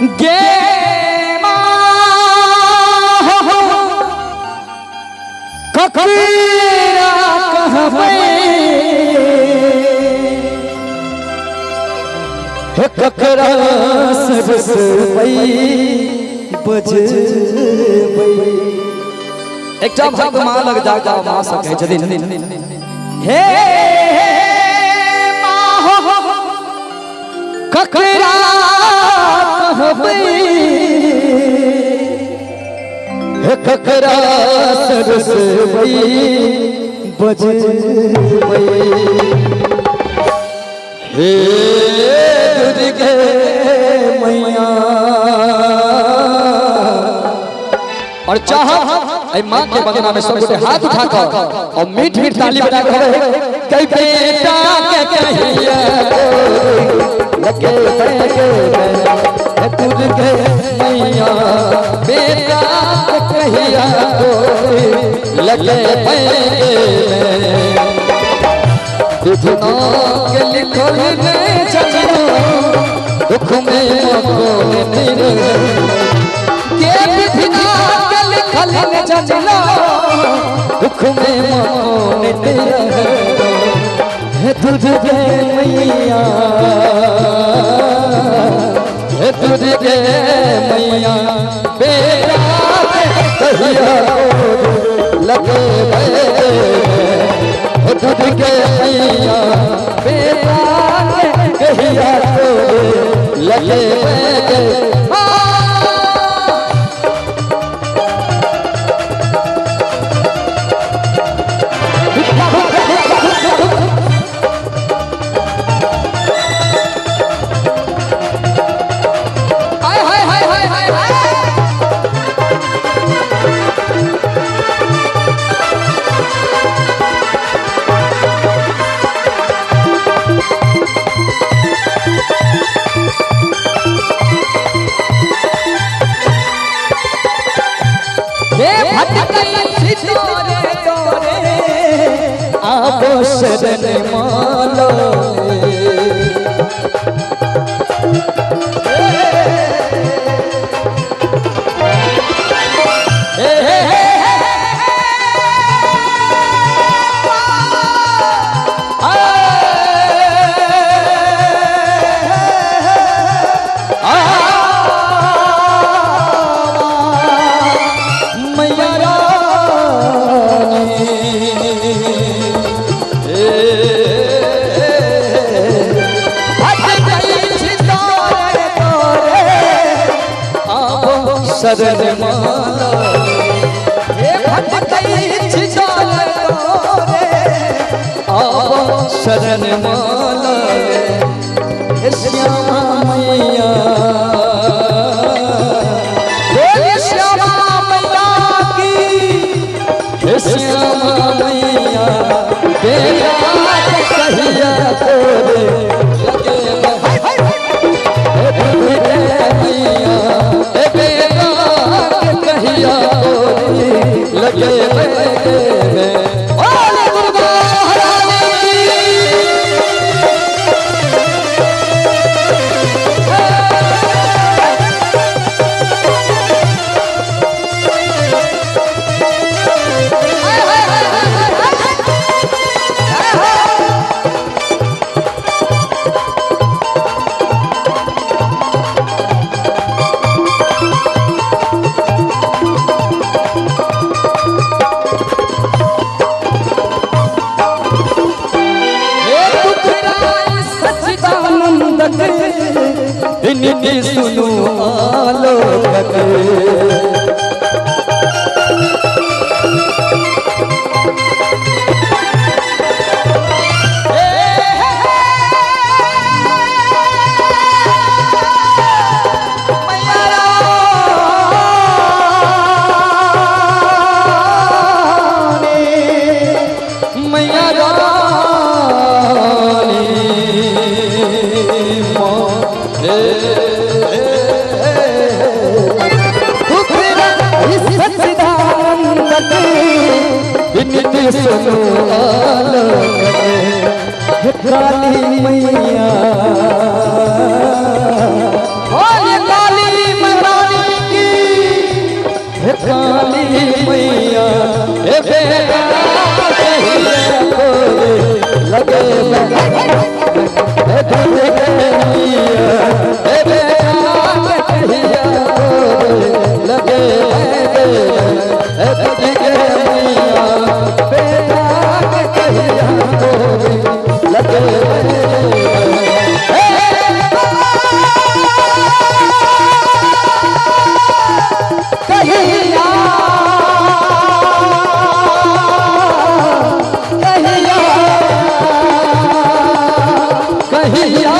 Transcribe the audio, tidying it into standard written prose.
गे ककरा कहबै हे ककरा सरसबै बजबै एकटा भक्त मां लग जागा मां सकै छथिन हे मां ककरा कहबै हे ककरा सरसबै बजबै हे दुर्गे मैया और चाह माँ के वंदना में सब गोटे हाथ उठाकर और मीठ मीठ ताली बजाकर कई बेटा के कहिया लगे दुर्गे मैया बेटा के कहिया लगे विधना के लिखल ने चलो दुख में के विधना के लिखल ने चलो दुख में है तुझे मैया है तुझे मैया बेटा कहिया लगे तुझे मैया बेटा कहिया लगे शरण मालो शरण माला हे भटकई छिजाल तोरे आवा शरण माला हे श्यामा मैया हे श्यामा मैया की हे श्यामा मैया बेटा कहिया तोरे लगे लगे इनकी सुनो आलोक सुनो आलोक काली मैया काली लगे दूध के मैया बेटा के कहिया लगे दूध के मैया बेटा के कहिया लगे कहिया